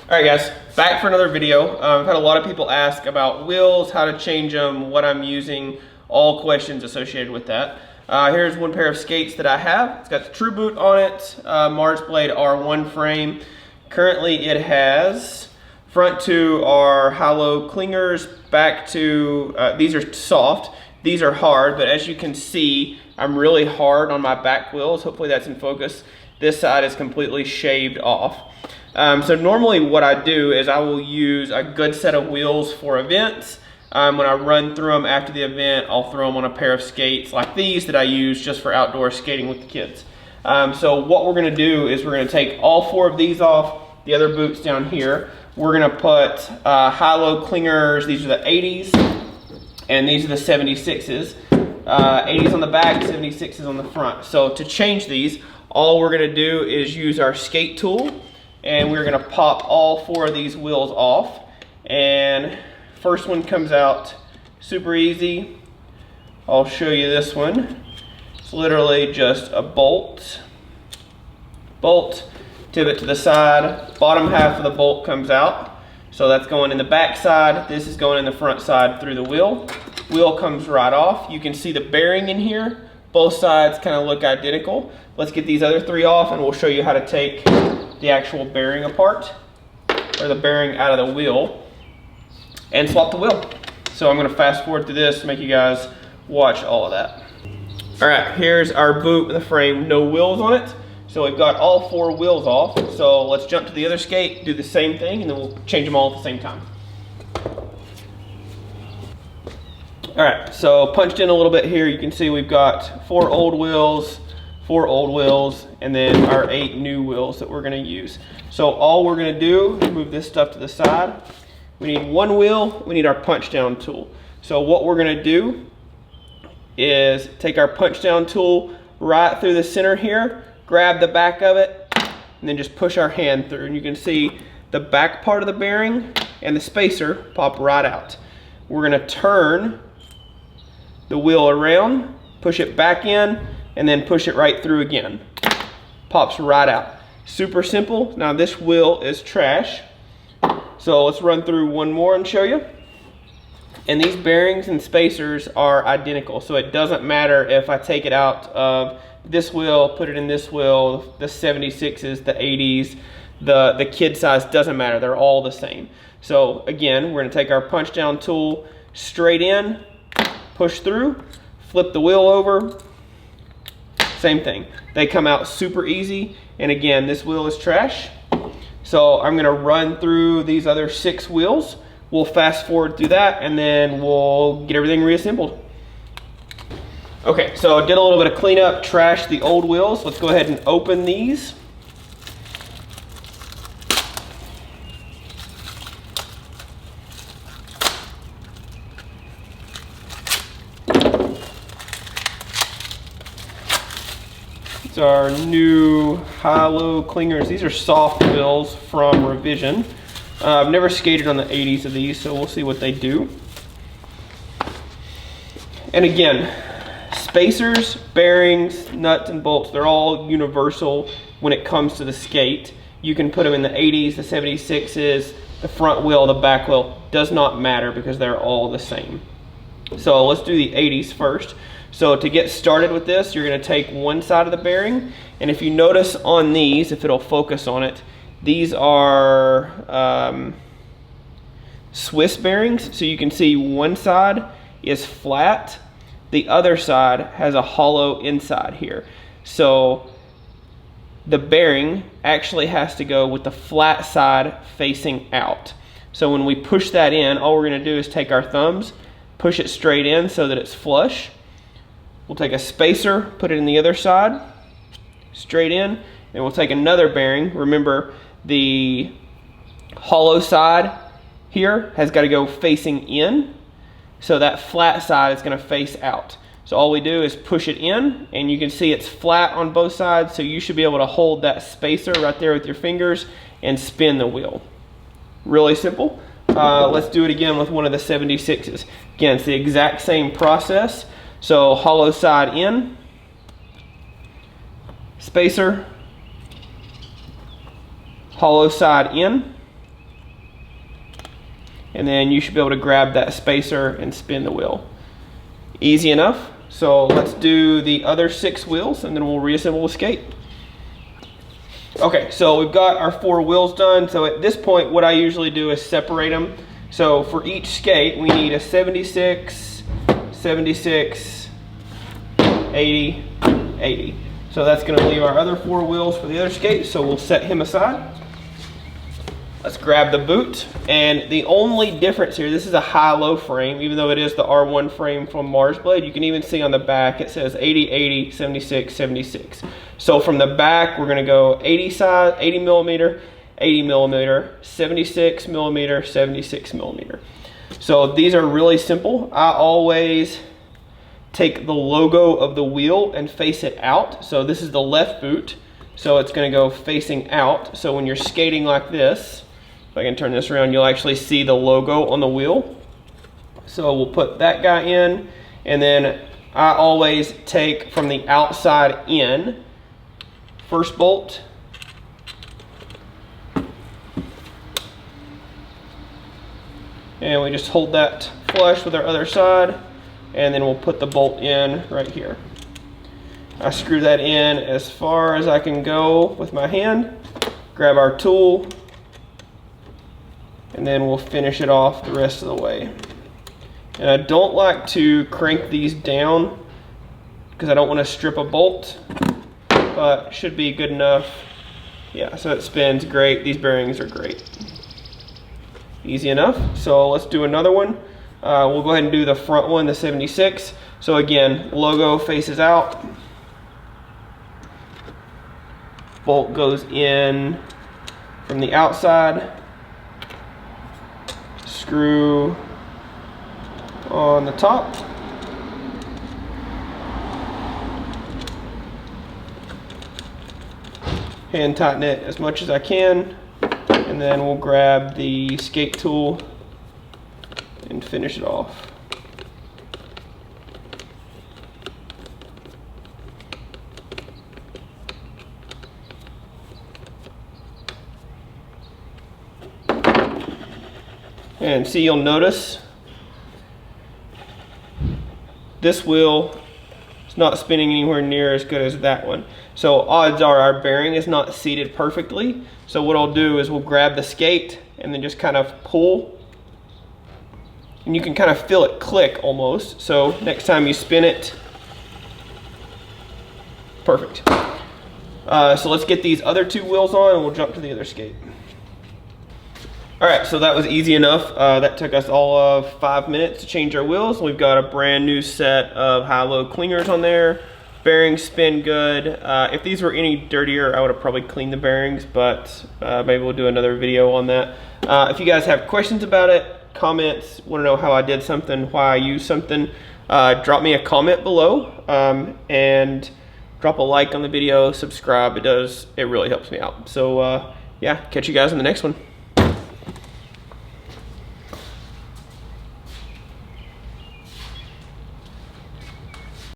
All right guys, back for another video. I've had a lot of people ask about wheels, how to change them, what I'm using, all questions associated with that. Here's one pair of skates that I have. It's got the True Boot on it, MARSBLADE R1 Frame. Currently it has front to our hollow clingers, back to, these are soft, these are hard, but as you can see, I'm really hard on my back wheels. Hopefully that's in focus. This side is completely shaved off. So normally what I do is I will use a good set of wheels for events. When I run through them after the event, I'll throw them on a pair of skates like these that I use just for outdoor skating with the kids. So what we're gonna do is we're gonna take all 4 of these off, the other boots down here. We're gonna put high-low clingers. These are the 80s, and these are the 76s. 80s on the back, 76s on the front. So to change these, all we're gonna do is use our skate tool, and we're gonna pop all 4 of these wheels off. And first one comes out super easy. I'll show you this one. It's literally just a bolt, tip it to the side, bottom half of the bolt comes out. So that's going in the back side, this is going in the front side through the wheel. Wheel comes right off. You can see the bearing in here. Both sides kind of look identical. Let's get these other 3 off and we'll show you how to take the actual bearing apart, or the bearing out of the wheel, and swap the wheel. So I'm gonna fast forward through this to make you guys watch all of that. All right, here's our boot with the frame, no wheels on it. So we've got all 4 wheels off. So let's jump to the other skate, do the same thing, and then we'll change them all at the same time. All right, so punched in a little bit here. You can see we've got 4 old wheels, 4 old wheels, and then our 8 new wheels that we're gonna use. So all we're gonna do is move this stuff to the side. We need 1 wheel, we need our punch down tool. So what we're gonna do is take our punch down tool right through the center here, grab the back of it, and then just push our hand through. And you can see the back part of the bearing and the spacer pop right out. We're gonna turn the wheel around, push it back in, and then push it right through again. Pops right out. Super simple. Now this wheel is trash. So let's run through one more and show you. And these bearings and spacers are identical. So it doesn't matter if I take it out of this wheel, put it in this wheel, the 76s, the 80s, the kid size, doesn't matter. They're all the same. So again, we're gonna take our punch down tool straight in, push through, flip the wheel over, same thing. They come out super easy. And again, this wheel is trash. So I'm gonna run through these other 6 wheels. We'll fast forward through that and then we'll get everything reassembled. Okay, so I did a little bit of cleanup, trashed the old wheels. Let's go ahead and open these. These are new high-low clingers. These are soft wheels from Revision. I've never skated on the 80s of these, so we'll see what they do. And again, spacers, bearings, nuts, and bolts, they're all universal when it comes to the skate. You can put them in the 80s, the 76s, the front wheel, the back wheel. Does not matter because they're all the same. So let's do the 80s first. So to get started with this, you're gonna take one side of the bearing, and if you notice on these, if it'll focus on it, these are Swiss bearings. So you can see one side is flat, the other side has a hollow inside here. So the bearing actually has to go with the flat side facing out. So when we push that in, all we're gonna do is take our thumbs, push it straight in so that it's flush. We'll take a spacer, put it in the other side, straight in, and we'll take another bearing. Remember, the hollow side here has got to go facing in, so that flat side is going to face out. So all we do is push it in, and you can see it's flat on both sides, so you should be able to hold that spacer right there with your fingers and spin the wheel. Really simple. Let's do it again with one of the 76s. Again, it's the exact same process. So hollow side in, spacer, hollow side in, and then you should be able to grab that spacer and spin the wheel. Easy enough. So let's do the other 6 wheels and then we'll reassemble the skate. Okay, so we've got our 4 wheels done. So at this point, what I usually do is separate them. So for each skate, we need a 76, 76, 80, 80. So that's gonna leave our other 4 wheels for the other skate. So we'll set him aside. Let's grab the boot. And the only difference here, this is a high-low frame, even though it is the R1 frame from MARSBLADE. You can even see on the back, it says 80, 80, 76, 76. So from the back, we're gonna go 80 size, 80 millimeter, 80 millimeter, 76 millimeter, 76 millimeter. So these are really simple. I always take the logo of the wheel and face it out. So this is the left boot. So it's gonna go facing out. So when you're skating like this, if I can turn this around, you'll actually see the logo on the wheel. So we'll put that guy in, and then I always take from the outside in, first bolt, and we just hold that flush with our other side, and then we'll put the bolt in right here. I screw that in as far as I can go with my hand, grab our tool, and then we'll finish it off the rest of the way. And I don't like to crank these down because I don't want to strip a bolt, but should be good enough. Yeah, so it spins great. These bearings are great. Easy enough. So let's do another one. We'll go ahead and do the front one, the 76. So again, logo faces out. Bolt goes in from the outside. Screw on the top. Hand tighten it as much as I can, and then we'll grab the skate tool and finish it off. And see, you'll notice this wheel is not spinning anywhere near as good as that one. So odds are our bearing is not seated perfectly. So what I'll do is we'll grab the skate and then just kind of pull. And you can kind of feel it click almost. So next time you spin it, perfect. So let's get these other 2 wheels on and we'll jump to the other skate. All right, so that was easy enough. That took us all of 5 minutes to change our wheels. We've got a brand new set of high-low clingers on there. Bearings spin good. If these were any dirtier, I would have probably cleaned the bearings, but maybe we'll do another video on that. If you guys have questions about it, comments, want to know how I did something, why I used something, drop me a comment below, and drop a like on the video, subscribe. It really helps me out. So yeah, catch you guys in the next one.